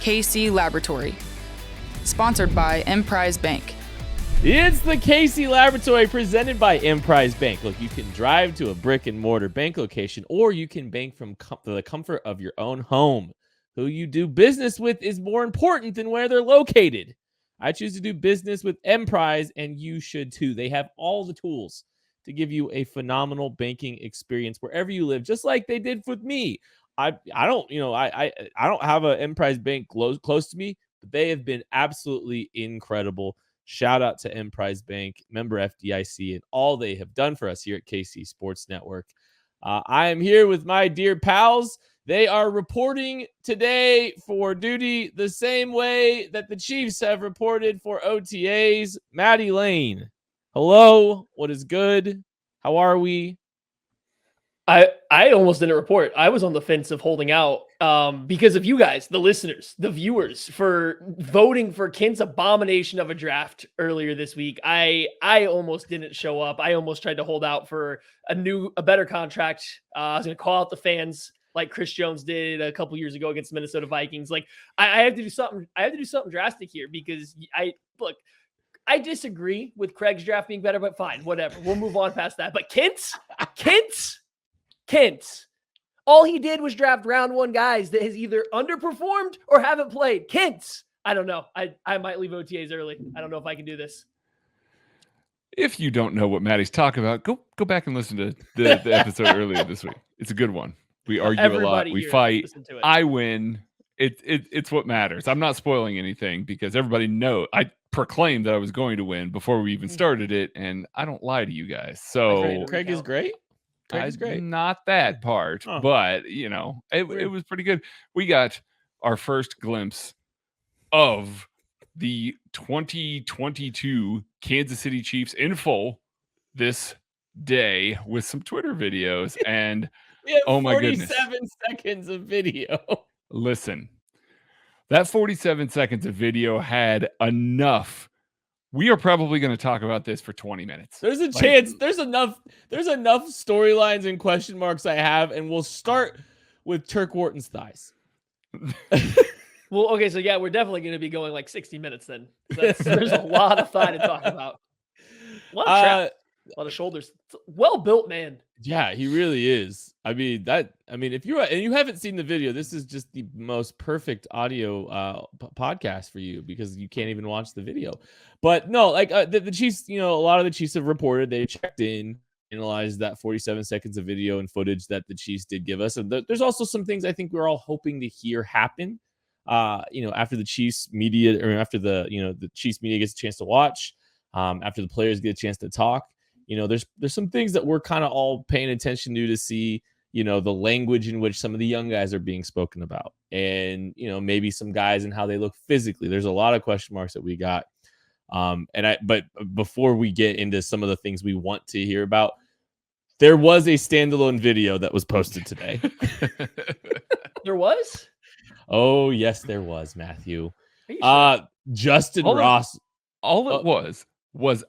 KC Laboratory. Sponsored by Emprise Bank. It's the KC Laboratory presented by Emprise Bank. Look, you can drive to a brick and mortar bank location, or you can bank from the comfort of your own home. Who you do business with is more important than where they're located. I choose to do business with Emprise, and you should too. They have all the tools to give you a phenomenal banking experience wherever you live, just like they did with me. I don't have an Emprise Bank close to me, but they have been absolutely incredible. Shout out to Emprise Bank, member FDIC, and all they have done for us here at KC Sports Network. I am here with my dear pals. They are reporting today for duty the same way that the Chiefs have reported for OTAs. Maddie Lane, hello. What is good? How are we? I almost didn't report. I was on the fence of holding out because of you guys, the listeners, the viewers, for voting for Kent's abomination of a draft earlier this week. I almost didn't show up. I almost tried to hold out for a better contract. I was going to call out the fans like Chris Jones did a couple years ago against the Minnesota Vikings. Like I have to do something. I have to do something drastic here because I disagree with Craig's draft being better, but fine, whatever. We'll move on past that. But Kent's. All he did was draft round one guys that has either underperformed or haven't played. Kent's. I don't know. I might leave OTAs early. I don't know if I can do this. If you don't know what Maddie's talking about, go back and listen to the episode earlier this week. It's a good one. We argue a lot. We fight. I win. It's what matters. I'm not spoiling anything because everybody knows. I proclaimed that I was going to win before we even started it, and I don't lie to you guys. So Craig is great. Craig's great. Not that part, but it was pretty good. We got our first glimpse of the 2022 Kansas City Chiefs in full this day with some Twitter videos, and oh my goodness, 47 seconds of video. Listen, that 47 seconds of video had enough. We are probably going to talk about this for 20 minutes. There's a chance. There's enough storylines and question marks I have, and we'll start with Turk Wharton's thighs. Well, okay, so yeah, we're definitely going to be going like 60 minutes then. There's a lot of thigh to talk about. A lot of traps, a lot of shoulders. Well built, man. Yeah, he really is. If you haven't seen the video, this is just the most perfect audio podcast for you because you can't even watch the video. But no, the Chiefs, a lot of the Chiefs have reported they checked in, analyzed that 47 seconds of video and footage that the Chiefs did give us. And there's also some things I think we're all hoping to hear happen. After the Chiefs media, or after the Chiefs media gets a chance to watch, after the players get a chance to talk. There's some things that we're kind of all paying attention to see, the language in which some of the young guys are being spoken about, and maybe some guys and how they look physically. There's a lot of question marks that we got. But before we get into some of the things we want to hear about, there was a standalone video that was posted today. There was? Oh, yes, there was, Matthew. Sure? Justin Ross. All it was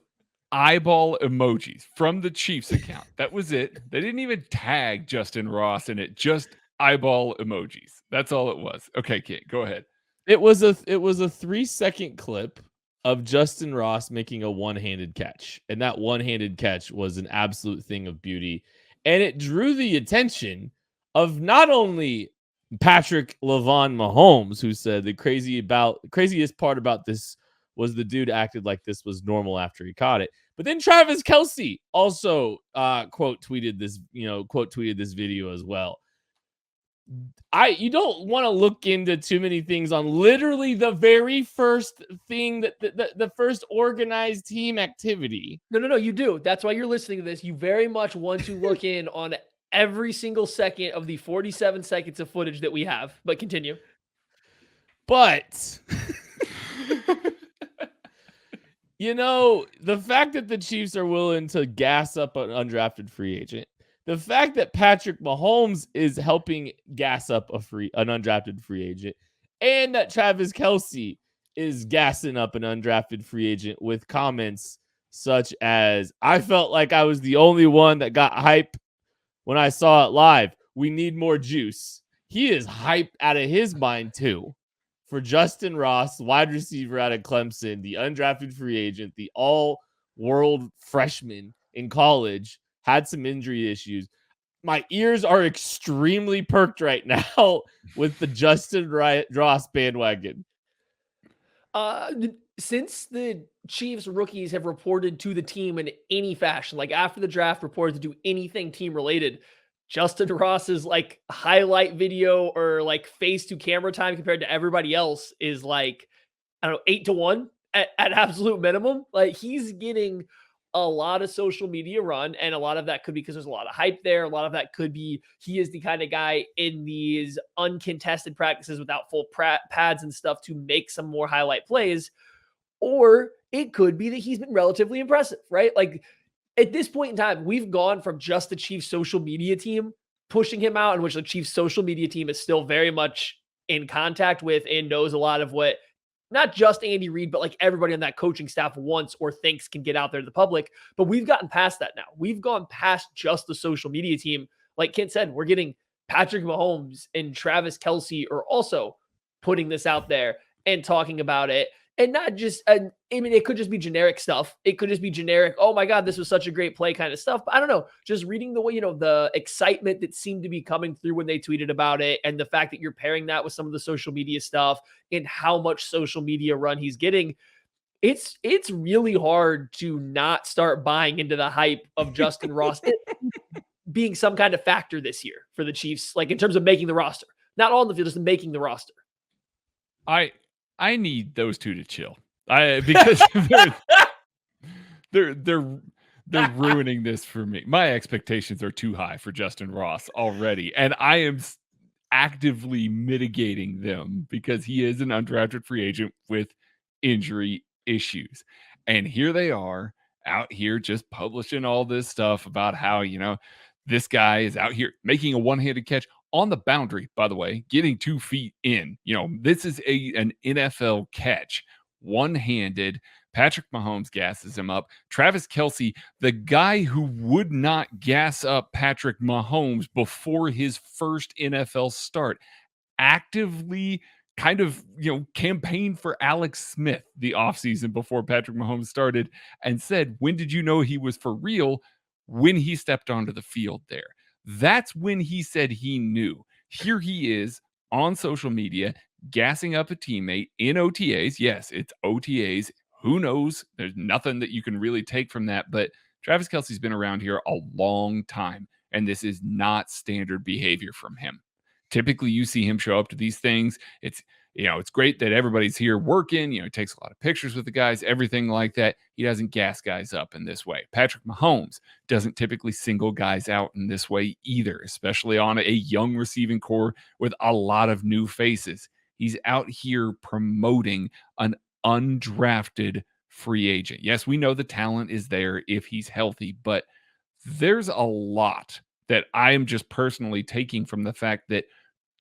eyeball emojis from the Chiefs account. That was it. They didn't even tag Justin Ross in it. Just eyeball emojis. That's all it was. Okay, Kate, go ahead. It was a 3-second clip of Justin Ross making a one-handed catch. And that one-handed catch was an absolute thing of beauty. And it drew the attention of not only Patrick LaVon Mahomes, who said the craziest part about this was the dude acted like this was normal after he caught it. But then Travis Kelce also quote tweeted this video as well. You don't want to look into too many things on literally the very first thing that the first organized team activity. No, you do. That's why you're listening to this. You very much want to look in on every single second of the 47 seconds of footage that we have. But continue. But the fact that the Chiefs are willing to gas up an undrafted free agent, the fact that Patrick Mahomes is helping gas up an undrafted free agent, and that Travis Kelce is gassing up an undrafted free agent with comments such as, "I felt like I was the only one that got hype when I saw it live. We need more juice." He is hyped out of his mind too for Justin Ross, wide receiver out of Clemson, the undrafted free agent, the all-world freshman in college, had some injury issues. My ears are extremely perked right now with the Justin Ross bandwagon. Since the Chiefs rookies have reported to the team in any fashion, like after the draft reported to do anything team related, Justin Ross's like highlight video or like face to camera time compared to everybody else is like, I don't know, 8-1 at absolute minimum. Like he's getting a lot of social media run, and a lot of that could be because there's a lot of hype there. A lot of that could be he is the kind of guy in these uncontested practices without full pads and stuff to make some more highlight plays. Or it could be that he's been relatively impressive, right? Like at this point in time, we've gone from just the Chiefs social media team pushing him out, in which the Chiefs social media team is still very much in contact with and knows a lot of what not just Andy Reid, but like everybody on that coaching staff wants or thinks can get out there to the public. But we've gotten past that now. We've gone past just the social media team. Like Kent said, we're getting Patrick Mahomes and Travis Kelce are also putting this out there and talking about it. And not just, I mean, it could just be generic stuff. It could just be generic, oh my God, this was such a great play kind of stuff. But I don't know, just reading the way, the excitement that seemed to be coming through when they tweeted about it, and the fact that you're pairing that with some of the social media stuff and how much social media run he's getting, it's really hard to not start buying into the hype of Justin Ross being some kind of factor this year for the Chiefs, like in terms of making the roster. Not all in the field, just making the roster. I need those two to chill. Because they're ruining this for me. My expectations are too high for Justin Ross already, and I am actively mitigating them because he is an undrafted free agent with injury issues. And here they are out here just publishing all this stuff about how, this guy is out here making a one-handed catch on the boundary, by the way, getting 2 feet in. This is an NFL catch, one-handed. Patrick Mahomes gasses him up. Travis Kelce, the guy who would not gas up Patrick Mahomes before his first NFL start, actively kind of, campaigned for Alex Smith the offseason before Patrick Mahomes started and said, when did you know he was for real? When he stepped onto the field there. That's when he said he knew. Here he is on social media, gassing up a teammate in OTAs. Yes, it's OTAs. Who knows? There's nothing that you can really take from that. But Travis Kelce's been around here a long time, and this is not standard behavior from him. Typically, you see him show up to these things. It's great that everybody's here working. He takes a lot of pictures with the guys, everything like that. He doesn't gas guys up in this way. Patrick Mahomes doesn't typically single guys out in this way either, especially on a young receiving core with a lot of new faces. He's out here promoting an undrafted free agent. Yes, we know the talent is there if he's healthy, but there's a lot that I am just personally taking from the fact that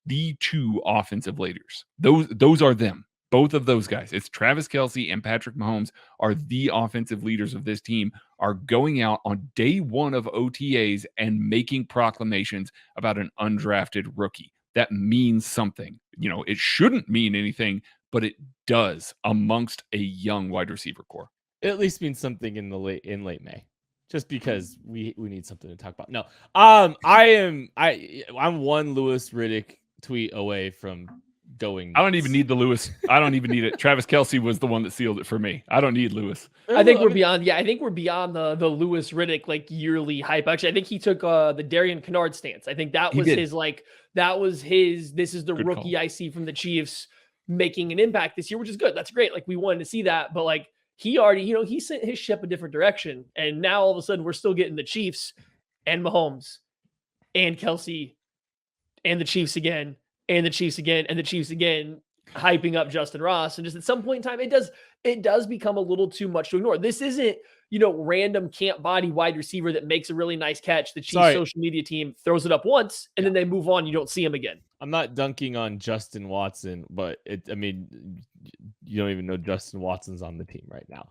the two offensive leaders, those are them. Both of those guys, it's Travis Kelce and Patrick Mahomes, are the offensive leaders of this team, are going out on day one of OTAs and making proclamations about an undrafted rookie. That means something. It shouldn't mean anything, but it does amongst a young wide receiver core. It at least means something in late May. Just because we need something to talk about. No, I'm one Louis Riddick tweet away from going. I don't even need the Lewis. I don't even need it. Travis Kelce was the one that sealed it for me. I don't need Lewis. I think we're beyond. Yeah, I think we're beyond the Louis Riddick like yearly hype. Actually, I think he took the Darian Kennard stance. I think that was his This is the good rookie call. I see from the Chiefs making an impact this year, which is good. That's great. Like we wanted to see that, but like he already, he sent his ship a different direction, and now all of a sudden we're still getting the Chiefs and Mahomes and Kelce and the Chiefs again. And the Chiefs again, and the Chiefs again, hyping up Justin Ross. And just at some point in time, it does become a little too much to ignore. This isn't, random camp body wide receiver that makes a really nice catch. The Chiefs social media team throws it up once, and then they move on. You don't see him again. I'm not dunking on Justin Watson, but you don't even know Justin Watson's on the team right now.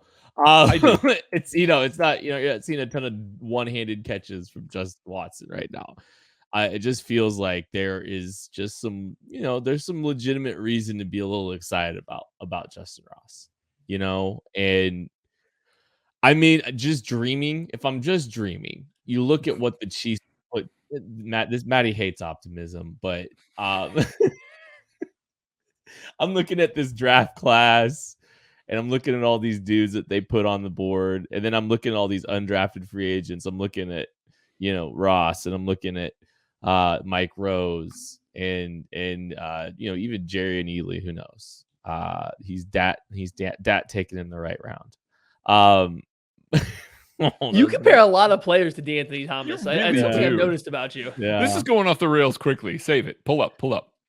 It's not, you're not seeing a ton of one-handed catches from Justin Watson right now. it just feels like there is just some, there's some legitimate reason to be a little excited about Justin Ross, and I mean, just dreaming. If I'm just dreaming, you look at what the Chiefs put. Matty hates optimism, but I'm looking at this draft class, and I'm looking at all these dudes that they put on the board, and then I'm looking at all these undrafted free agents. I'm looking at, Ross, and I'm looking at Mike Rose, and even Jerry and Ely. Who knows? He's dat taken in the right round. You compare a lot of players to DeAnthony Thomas. That's something I've noticed about you. Yeah. This is going off the rails quickly. Save it. Pull up.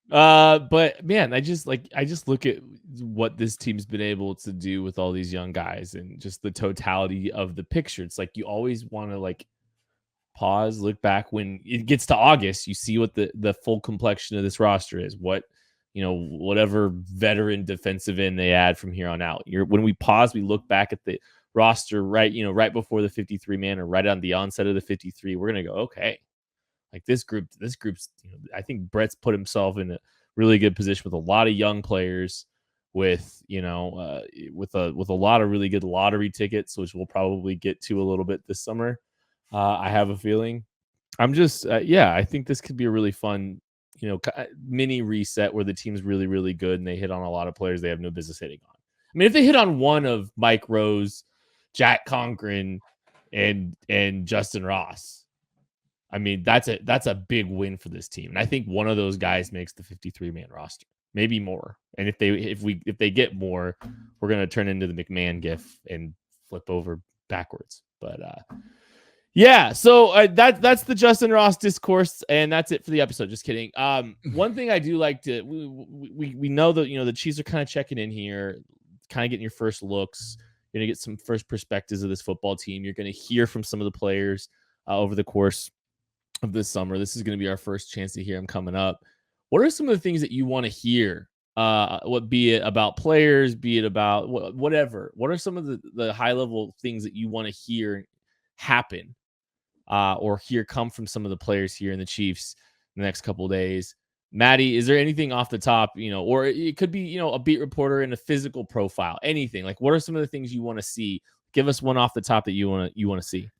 But man, I just look at what this team's been able to do with all these young guys and just the totality of the picture. It's like you always want to pause, look back when it gets to August, you see what the full complexion of this roster is, what whatever veteran defensive end they add from here on out. When we pause, we look back at the roster right before the 53 man or right on the onset of the 53. We're gonna go, okay, this group's I think Brett's put himself in a really good position with a lot of young players, with with a lot of really good lottery tickets, which we'll probably get to a little bit this summer. I have a feeling. I'm just I think this could be a really fun mini reset where the team's really, really good and they hit on a lot of players they have no business hitting on. I mean, if they hit on one of Mike Rose, Jack Conklin, and Justin Ross, I mean, that's a big win for this team. And I think one of those guys makes the 53-man roster, maybe more. And if they get more, we're going to turn into the McMahon gif and flip over backwards. But so that's the Justin Ross discourse, and that's it for the episode. Just kidding. One thing I do like to we know that the Chiefs are kind of checking in here, kind of getting your first looks. You're gonna get some first perspectives of this football team. You're gonna hear from some of the players over the course of this summer. This is gonna be our first chance to hear them coming up. What are some of the things that you want to hear? Be it about players, be it about whatever. What are some of the high level things that you want to hear happen? Or hear come from some of the players here in the Chiefs in the next couple of days. Maddie, is there anything off the top, or it could be, a beat reporter in a physical profile, anything? What are some of the things you want to see? Give us one off the top that you want to see.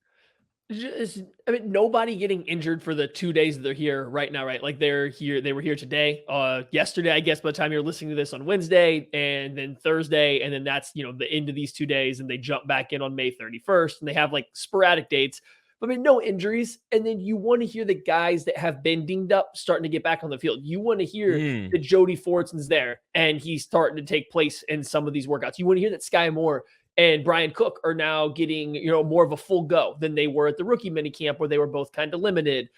Nobody getting injured for the 2 days that they're here right now, right? They're here. They were here today, yesterday, I guess, by the time you're listening to this on Wednesday, and then Thursday, and then that's, the end of these 2 days, and they jump back in on May 31st, and they have sporadic dates. No injuries. And then you want to hear the guys that have been dinged up starting to get back on the field. You want to hear that Jody Fortson's there and he's starting to take place in some of these workouts. You want to hear that Sky Moore and Brian Cook are now getting, more of a full go than they were at the rookie minicamp where they were both kind of limited.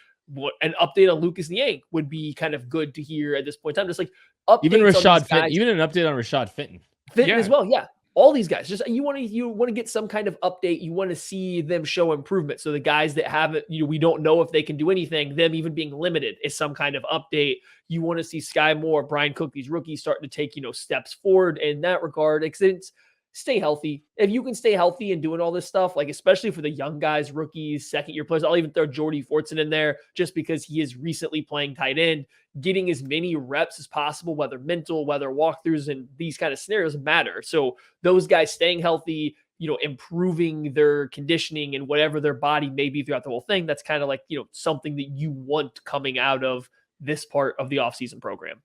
An update on Lucas Niang would be kind of good to hear at this point in time. Just updates even Rashad Fenton, even an update on Rashad Fenton as well. Yeah. All these guys, just you want to get some kind of update. You want to see them show improvement. So the guys that haven't, we don't know if they can do anything. Them even being limited is some kind of update. You want to see Sky Moore, Brian Cook, these rookies starting to take steps forward in that regard. Stay healthy. If you can stay healthy and doing all this stuff, especially for the young guys, rookies, second-year players, I'll even throw Jody Fortson in there just because he is recently playing tight end. Getting as many reps as possible, whether mental, whether walkthroughs, and these kind of scenarios matter. So those guys staying healthy, improving their conditioning and whatever their body may be throughout the whole thing, that's kind of something that you want coming out of this part of the offseason program.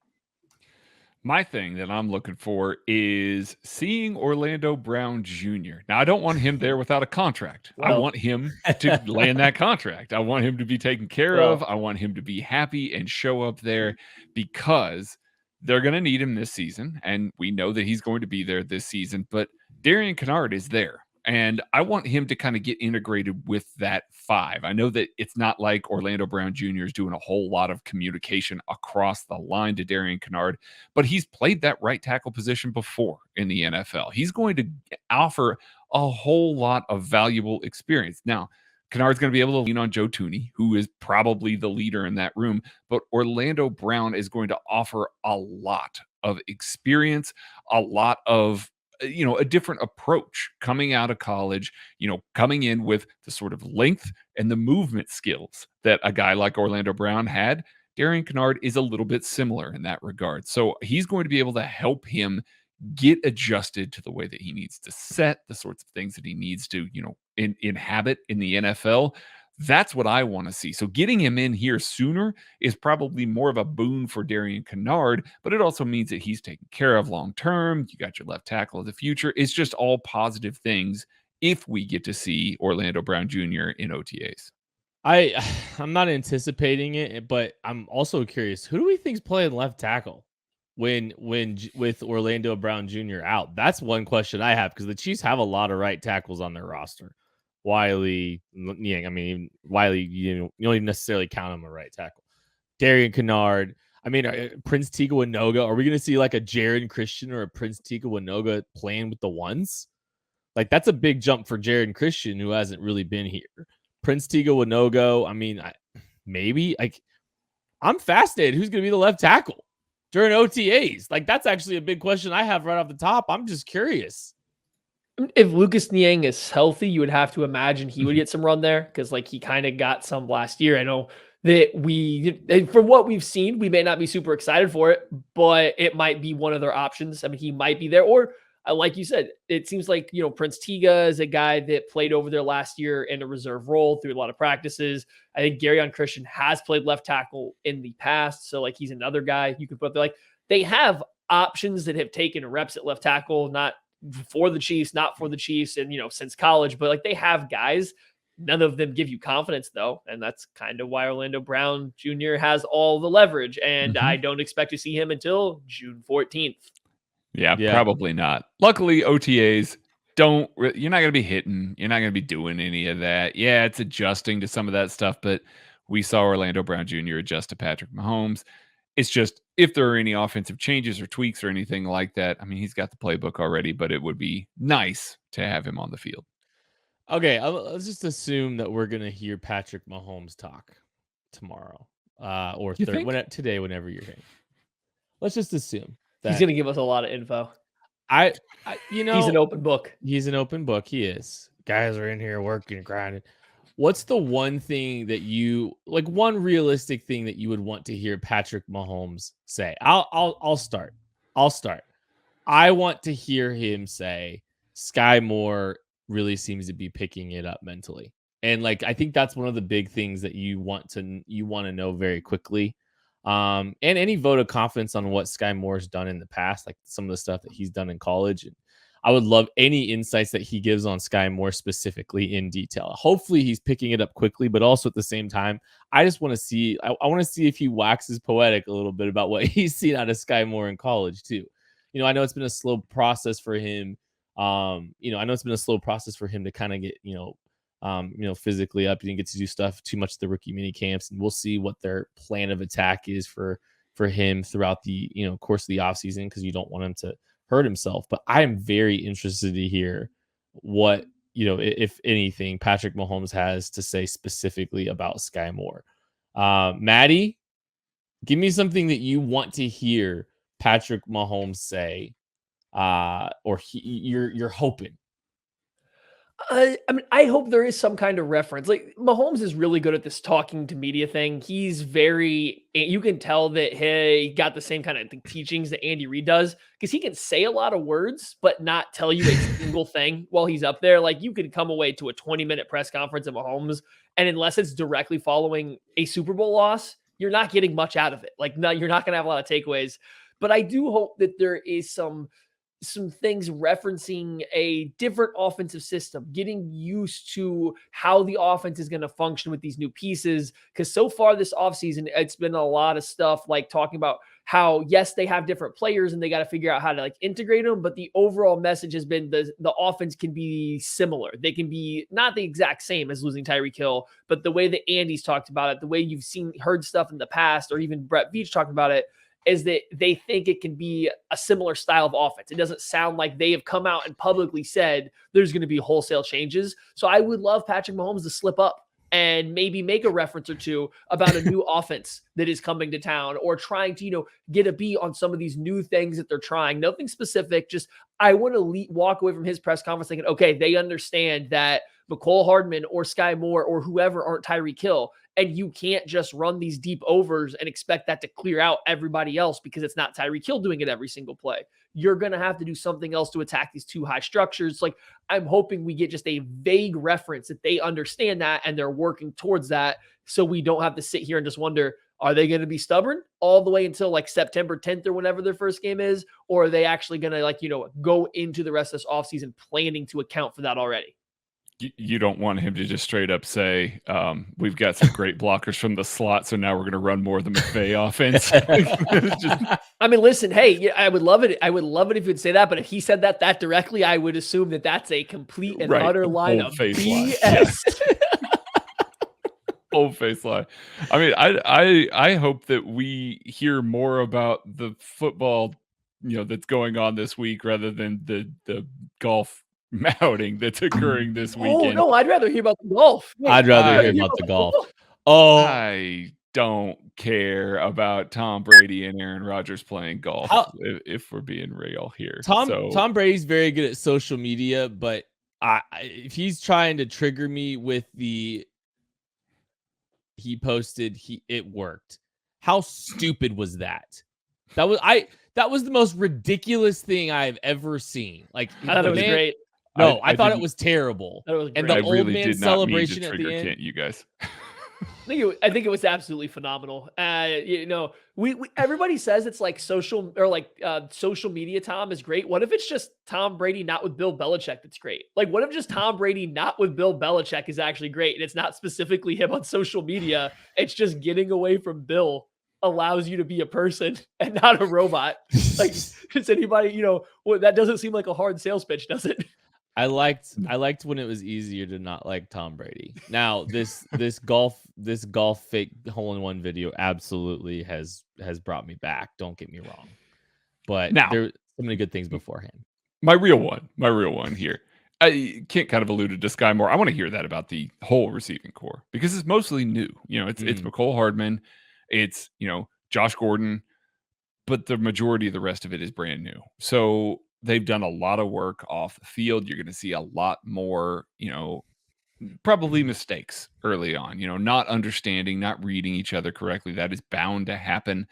My thing that I'm looking for is seeing Orlando Brown Jr. Now, I don't want him there without a contract. I want him to land that contract. I want him to be taken care of. I want him to be happy and show up there because they're going to need him this season. And we know that he's going to be there this season. But Darian Kinnard is there. And I want him to kind of get integrated with that five. I know that it's not like Orlando Brown Jr. is doing a whole lot of communication across the line to Darian Kinnard, but he's played that right tackle position before in the NFL. He's going to offer a whole lot of valuable experience. Now, Kinnard's going to be able to lean on Joe Thuney, who is probably the leader in that room, but Orlando Brown is going to offer a lot of experience, a lot of a different approach coming out of college, coming in with the sort of length and the movement skills that a guy like Orlando Brown had. Darian Kinnard is a little bit similar in that regard. So he's going to be able to help him get adjusted to the way that he needs to set, the sorts of things that he needs to, inhabit in the NFL. That's what I want to see. So getting him in here sooner is probably more of a boon for Darian Kinnard, but it also means that he's taken care of long term. You got your left tackle of the future. It's just all positive things if we get to see Orlando Brown Jr. in OTAs. I'm not anticipating it, but I'm also curious, who do we think's playing left tackle when with Orlando Brown Jr. out? That's one question I have, because the Chiefs have a lot of right tackles on their roster. Wiley, Niang, I mean, Wiley, you don't even necessarily count him a right tackle. Darian Kinnard, I mean, Prince Tega Winoga, are we going to see like a Jaron Christian or a Prince Tega Winoga playing with the ones? Like, that's a big jump for Jaron Christian, who hasn't really been here. Prince Tega Winoga, I mean, maybe. Like, I'm fascinated who's going to be the left tackle during OTAs. Like, that's actually a big question I have right off the top. I'm just curious. If Lucas Niang is healthy, you would have to imagine he would get some run there, because like he kind of got some last year. I know that from what we've seen, we may not be super excited for it, but it might be one of their options. I mean, he might be there, or like you said, it seems like, Prince Tega is a guy that played over there last year in a reserve role through a lot of practices. I think Garyon Christian has played left tackle in the past, so like he's another guy you could put there. Like, they have options that have taken reps at left tackle, not for the Chiefs, not for the Chiefs, and since college, but like they have guys. None of them give you confidence, though, and that's kind of why Orlando Brown Jr. has all the leverage, and I don't expect to see him until June 14th. Yeah, probably not. Luckily, OTAs you're not going to be hitting, you're not going to be doing any of that. Yeah, it's adjusting to some of that stuff, but we saw Orlando Brown Jr. adjust to Patrick Mahomes. It's just, if there are any offensive changes or tweaks or anything like that, I mean, he's got the playbook already, but it would be nice to have him on the field. Okay, let's just assume that we're going to hear Patrick Mahomes talk tomorrow or today, whenever you're hearing. Let's just assume that he's going to give us a lot of info. He's an open book. He's an open book. He is. Guys are in here working and grinding. What's the one thing that one realistic thing that you would want to hear Patrick Mahomes say? I'll start. I want to hear him say Sky Moore really seems to be picking it up mentally. And like, I think that's one of the big things that you want to know very quickly. And any vote of confidence on what Sky Moore's done in the past, like some of the stuff that he's done in college. And I would love any insights that he gives on Sky Moore specifically in detail. Hopefully he's picking it up quickly, but also at the same time, I just want to see, I want to see if he waxes poetic a little bit about what he's seen out of Sky Moore in college too. I know it's been a slow process for him. To kind of get, physically up. He didn't get to do stuff too much at the rookie mini camps, and we'll see what their plan of attack is for him throughout the, course of the offseason, because you don't want him to hurt himself. But I am very interested to hear what, if anything, Patrick Mahomes has to say specifically about Sky Moore. Maddie, give me something that you want to hear Patrick Mahomes say, you're hoping. I mean, I hope there is some kind of reference. Like, Mahomes is really good at this talking to media thing. He's you can tell that he got the same kind of teachings that Andy Reid does, because he can say a lot of words, but not tell you a single thing while he's up there. Like, you could come away to a 20-minute press conference at Mahomes, and unless it's directly following a Super Bowl loss, you're not getting much out of it. Like, no, you're not going to have a lot of takeaways. But I do hope that there is some things referencing a different offensive system, getting used to how the offense is going to function with these new pieces. Because so far this offseason, it's been a lot of stuff like talking about how, yes, they have different players and they got to figure out how to like integrate them. But the overall message has been the offense can be similar. They can be not the exact same as losing Tyreek Hill, but the way that Andy's talked about it, the way you've heard stuff in the past, or even Brett Veach talking about it, is that they think it can be a similar style of offense. It doesn't sound like they have come out and publicly said there's going to be wholesale changes. So I would love Patrick Mahomes to slip up and maybe make a reference or two about a new offense that is coming to town, or trying to, get a beat on some of these new things that they're trying. Nothing specific. Just, I want to walk away from his press conference thinking, okay, they understand that McCole Hardman or Sky Moore or whoever aren't Tyreek Hill. And you can't just run these deep overs and expect that to clear out everybody else, because it's not Tyreek Hill doing it every single play. You're going to have to do something else to attack these two high structures. Like, I'm hoping we get just a vague reference that they understand that and they're working towards that, so we don't have to sit here and just wonder, are they going to be stubborn all the way until like September 10th or whenever their first game is? Or are they actually going to go into the rest of this offseason planning to account for that already? You don't want him to just straight up say, we've got some great blockers from the slot, so now we're going to run more of the McVay offense. I mean, listen, hey, I would love it. I would love it if you'd say that, but if he said that directly, I would assume that that's a complete and utter line of BS. Old face lie. I mean, I hope that we hear more about the football, that's going on this week, rather than the golf outing that's occurring this weekend. Oh no, I'd rather hear about the golf. I'd rather hear about the golf. Oh, I don't care about Tom Brady and Aaron Rodgers playing golf. If we're being real here, Tom Brady's very good at social media, but if he's trying to trigger me with he posted, it worked. How stupid was that? That was the most ridiculous thing I've ever seen. Like, I thought it was great. No, I thought it was terrible. And the old really man celebration at the end. Can't you guys? I think it was absolutely phenomenal. We everybody says it's like social media. Tom is great. What if it's just Tom Brady not with Bill Belichick? That's great. Like, what if just Tom Brady not with Bill Belichick is actually great, and it's not specifically him on social media? It's just getting away from Bill allows you to be a person and not a robot. Like, does anybody, that doesn't seem like a hard sales pitch, does it? I liked when it was easier to not like Tom Brady. Now this golf fake hole-in-one video absolutely has brought me back. Don't get me wrong, but there were so many good things beforehand. My real one here. I can't kind of alluded to Sky Moore. I want to hear that about the whole receiving core, because it's mostly new. It's McCole Hardman, it's Josh Gordon, but the majority of the rest of it is brand new. So they've done a lot of work off the field. You're going to see a lot more, probably mistakes early on, not understanding, not reading each other correctly. That is bound to happen.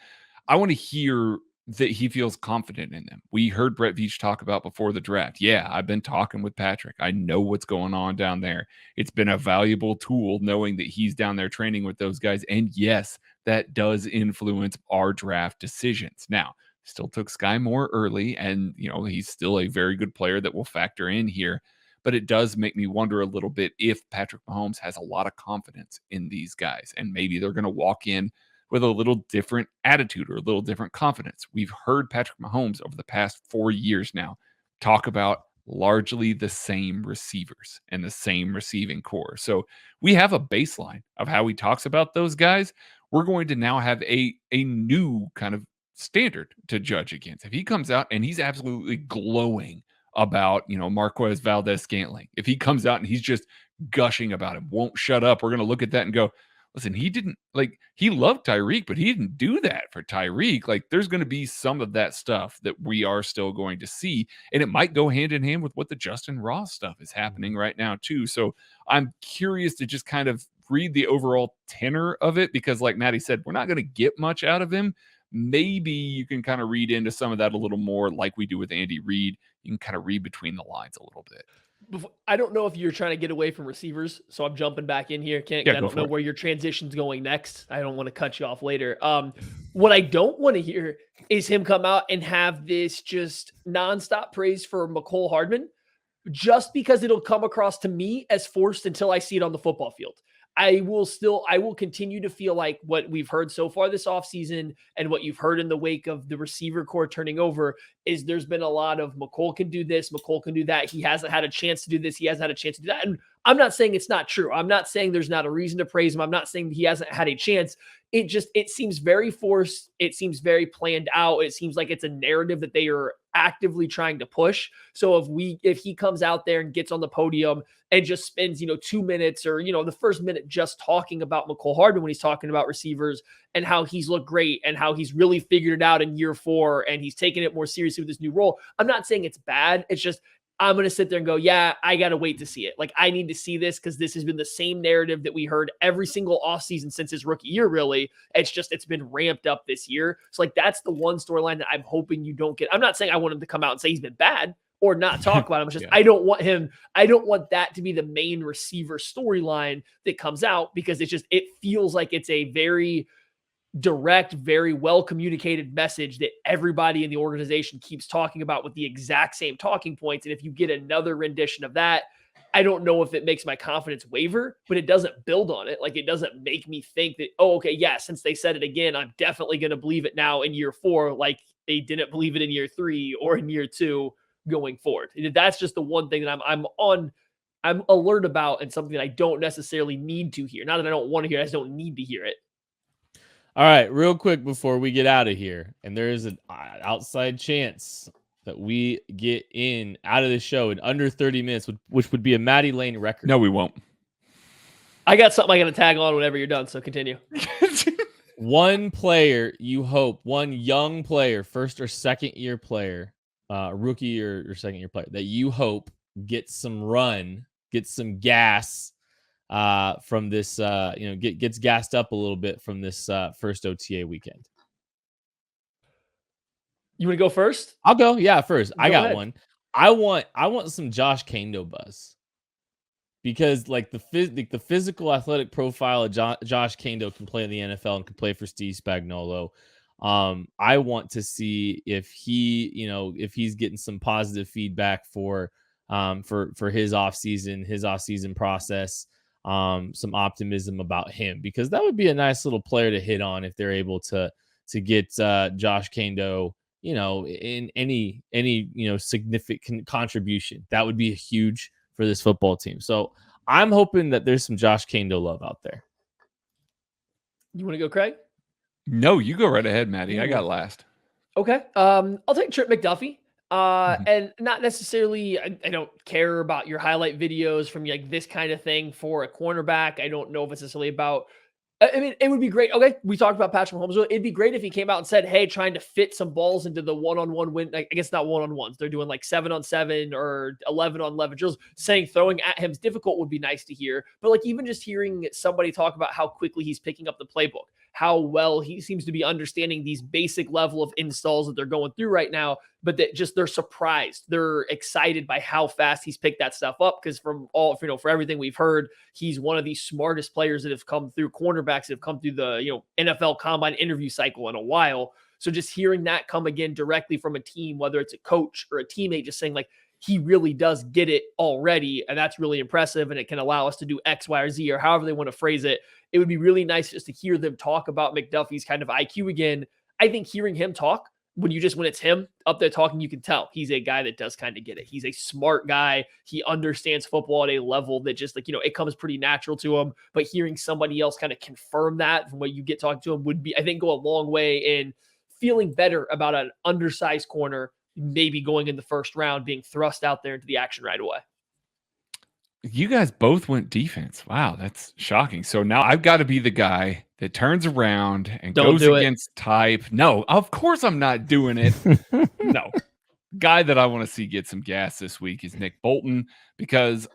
I want to hear that he feels confident in them. We heard Brett Veach talk about before the draft. Yeah, I've been talking with Patrick. I know what's going on down there. It's been a valuable tool knowing that he's down there training with those guys. And yes, that does influence our draft decisions. Now, still took Sky Moore early, and he's still a very good player that will factor in here, but it does make me wonder a little bit if Patrick Mahomes has a lot of confidence in these guys, and maybe they're going to walk in with a little different attitude or a little different confidence. We've heard Patrick Mahomes over the past 4 years now talk about largely the same receivers and the same receiving core. So we have a baseline of how he talks about those guys. We're going to now have a new kind of standard to judge against. If he comes out and he's absolutely glowing about, Marquez Valdez-Scantling, if he comes out and he's just gushing about him, won't shut up, we're going to look at that and go, listen, he loved Tyreek, but he didn't do that for Tyreek. Like, there's going to be some of that stuff that we are still going to see, and it might go hand in hand with what the Justin Ross stuff is happening right now too. So I'm curious to just kind of read the overall tenor of it, because like Maddie said, we're not going to get much out of him. Maybe you can kind of read into some of that a little more like we do with Andy Reid. You can kind of read between the lines a little bit. I don't know if you're trying to get away from receivers, so I'm jumping back in here. I don't know where your transition's going next. I don't want to cut you off later. What I don't want to hear is him come out and have this just nonstop praise for McCole Hardman, just because it'll come across to me as forced until I see it on the football field. I will continue to feel like what we've heard so far this offseason and what you've heard in the wake of the receiver core turning over is there's been a lot of McCole can do this, McCole can do that. He hasn't had a chance to do this. He hasn't had a chance to do that. And I'm not saying it's not true. I'm not saying there's not a reason to praise him. I'm not saying he hasn't had a chance. It seems very forced. It seems very planned out. It seems like it's a narrative that they are actively trying to push. So if he comes out there and gets on the podium and just spends, 2 minutes or, the first minute just talking about Mecole Hardman when he's talking about receivers and how he's looked great and how he's really figured it out in year 4 and he's taking it more seriously with this new role. I'm not saying it's bad. It's just, I'm going to sit there and go, yeah, I got to wait to see it. Like, I need to see this because this has been the same narrative that we heard every single offseason since his rookie year, really. It's been ramped up this year. So, like, that's the one storyline that I'm hoping you don't get. I'm not saying I want him to come out and say he's been bad or not talk about him. It's just, I don't want that to be the main receiver storyline that comes out because it feels like it's a very direct, very well communicated message that everybody in the organization keeps talking about with the exact same talking points. And if you get another rendition of that, I don't know if it makes my confidence waver, but it doesn't build on it. Like, it doesn't make me think that, oh, okay, yeah, since they said it again, I'm definitely going to believe it now in year 4, like they didn't believe it in year 3 or in year 2 going forward. That's just the one thing that I'm alert about and something that I don't necessarily need to hear. Not that I don't want to hear it, I just don't need to hear it. All right, real quick before we get out of here, and there is an outside chance that we get out of the show in under 30 minutes, which would be a Maddie Lane record. No, we won't. I got something I got to tag on whenever you're done, so continue. One player you hope, one young player, first or second year player, rookie or second year player, that you hope gets some run, gets some gas from this, gets gassed up a little bit from this first OTA weekend. You want to go first? I'll go. Yeah, first. I got ahead. one. I want some Josh Kando buzz because like the physical athletic profile of Josh Kando can play in the NFL and can play for Steve Spagnuolo. I want to see if he's getting some positive feedback for his offseason process. Some optimism about him because that would be a nice little player to hit on if they're able to get Josh Kando, in any significant contribution. That would be huge for this football team. So I'm hoping that there's some Josh Kando love out there. You want to go, Craig? No, you go right ahead, Maddie. I got last. Okay. I'll take Trip McDuffie. And not necessarily, I don't care about your highlight videos from like this kind of thing for a cornerback. I don't know if it's necessarily about, I mean, it would be great. Okay. We talked about Patrick Mahomes. It'd be great if he came out and said, hey, trying to fit some balls into the one-on-one win. I guess not one-on-ones. They're doing like 7-on-7 or 11-on-11 drills. Saying throwing at him is difficult would be nice to hear. But like even just hearing somebody talk about how quickly he's picking up the playbook, how well he seems to be understanding these basic level of installs that they're going through right now, but that just they're surprised. They're excited by how fast he's picked that stuff up because for everything we've heard, he's one of the smartest players that have come through, cornerbacks that have come through the NFL combine interview cycle in a while. So just hearing that come again directly from a team, whether it's a coach or a teammate, just saying like, he really does get it already. And that's really impressive. And it can allow us to do X, Y, or Z, or however they want to phrase it. It would be really nice just to hear them talk about McDuffie's kind of IQ again. I think hearing him talk when it's him up there talking, you can tell he's a guy that does kind of get it. He's a smart guy. He understands football at a level that just like, it comes pretty natural to him, but hearing somebody else kind of confirm that from what you get talking to him would be, I think, go a long way in feeling better about an undersized corner maybe going in the first round, being thrust out there into the action right away. You guys both went defense. Wow, that's shocking. So now I've got to be the guy that turns around and goes against type. No, of course I'm not doing it. No. Guy that I want to see get some gas this week is Nick Bolton, because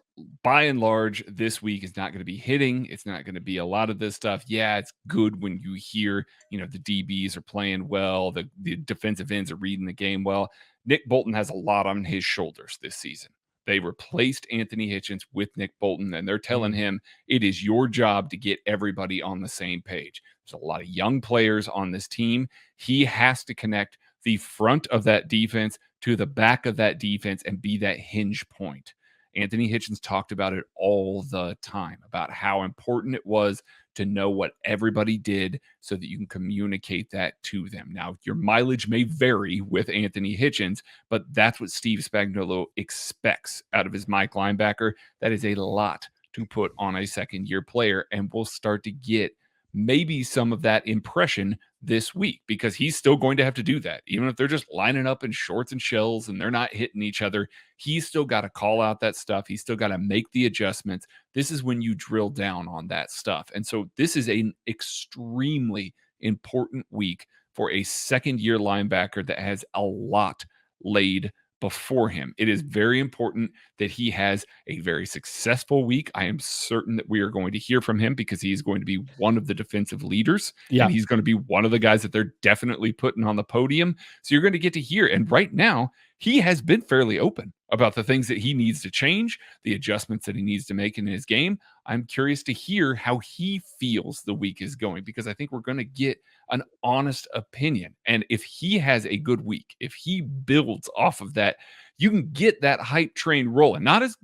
by and large, this week is not going to be hitting. It's not going to be a lot of this stuff. Yeah, it's good when you hear, the DBs are playing well, the defensive ends are reading the game well. Nick Bolton has a lot on his shoulders this season. They replaced Anthony Hitchens with Nick Bolton, and they're telling him it is your job to get everybody on the same page. There's a lot of young players on this team. He has to connect the front of that defense to the back of that defense and be that hinge point. Anthony Hitchens talked about it all the time, about how important it was to know what everybody did so that you can communicate that to them. Now, your mileage may vary with Anthony Hitchens, but that's what Steve Spagnuolo expects out of his Mike linebacker. That is a lot to put on a second-year player, and we'll start to get maybe some of that impression this week, because he's still going to have to do that. Even if they're just lining up in shorts and shells and they're not hitting each other, he's still got to call out that stuff. He's still got to make the adjustments. This is when you drill down on that stuff. And so this is an extremely important week for a second-year linebacker that has a lot laid before him. It is very important that he has a very successful week. I am certain that we are going to hear from him because he's going to be one of the defensive leaders. And he's going to be one of the guys that they're definitely putting on the podium. So you're going to get to hear. And right now, he has been fairly open about the things that he needs to change, the adjustments that he needs to make in his game. I'm curious to hear how he feels the week is going, because I think we're going to get an honest opinion. And if he has a good week, if he builds off of that, you can get that hype train rolling. Not as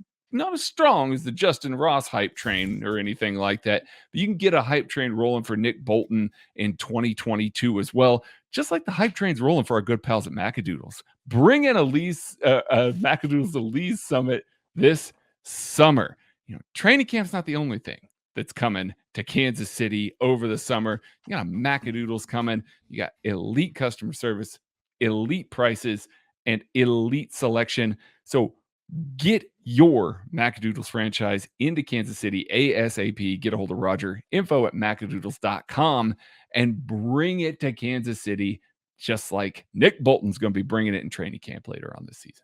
strong as the Justin Ross hype train or anything like that, but you can get a hype train rolling for Nick Bolton in 2022 as well. Just like the hype train's rolling for our good pals at Macadoodles. Bring in a Macadoodles to Lee's Summit this summer. Training camp's not the only thing that's coming to Kansas City over the summer. You got Macadoodles coming. You got elite customer service, elite prices, and elite selection. So get your Macadoodles franchise into Kansas City ASAP. Get a hold of Roger, info@macadoodles.com, and bring it to Kansas City, just like Nick Bolton's going to be bringing it in training camp later on this season.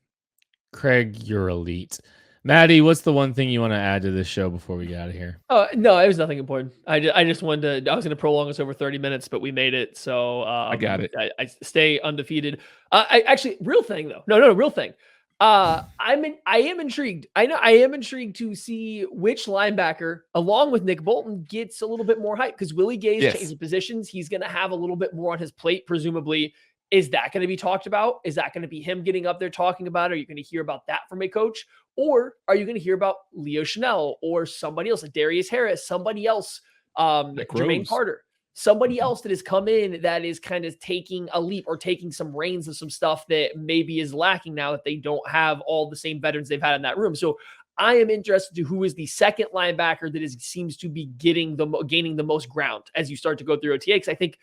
Craig, you're elite. Maddie, what's the one thing you want to add to this show before we get out of here? No, it was nothing important. I just wanted to, I was going to prolong us over 30 minutes, but we made it. So I got it. I stay undefeated. I actually, real thing though. No, real thing. I am intrigued. I am intrigued to see which linebacker, along with Nick Bolton, gets a little bit more hype, because Willie Gay's changing positions. He's going to have a little bit more on his plate, presumably. Is that going to be talked about? Is that going to be him getting up there talking about it? Are you going to hear about that from a coach? Or are you going to hear about Leo Chanel or somebody else, like Darius Harris, somebody else, Jermaine Carter, somebody else that has come in that is kind of taking a leap or taking some reins of some stuff that maybe is lacking now that they don't have all the same veterans they've had in that room. So I am interested to who is the second linebacker that seems to be gaining the most ground as you start to go through OTA. Because I think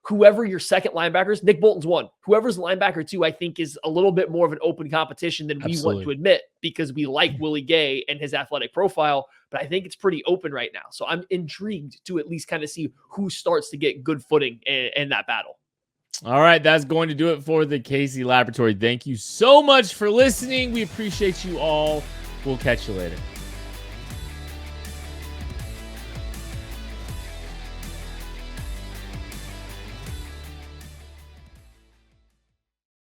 whoever your second linebacker is, Nick Bolton's one. Whoever's linebacker two, I think, is a little bit more of an open competition than we want to admit, because we like Willie Gay and his athletic profile, but I think it's pretty open right now. So I'm intrigued to at least kind of see who starts to get good footing in that battle. All right, that's going to do it for the Casey Laboratory. Thank you so much for listening. We appreciate you all. We'll catch you later.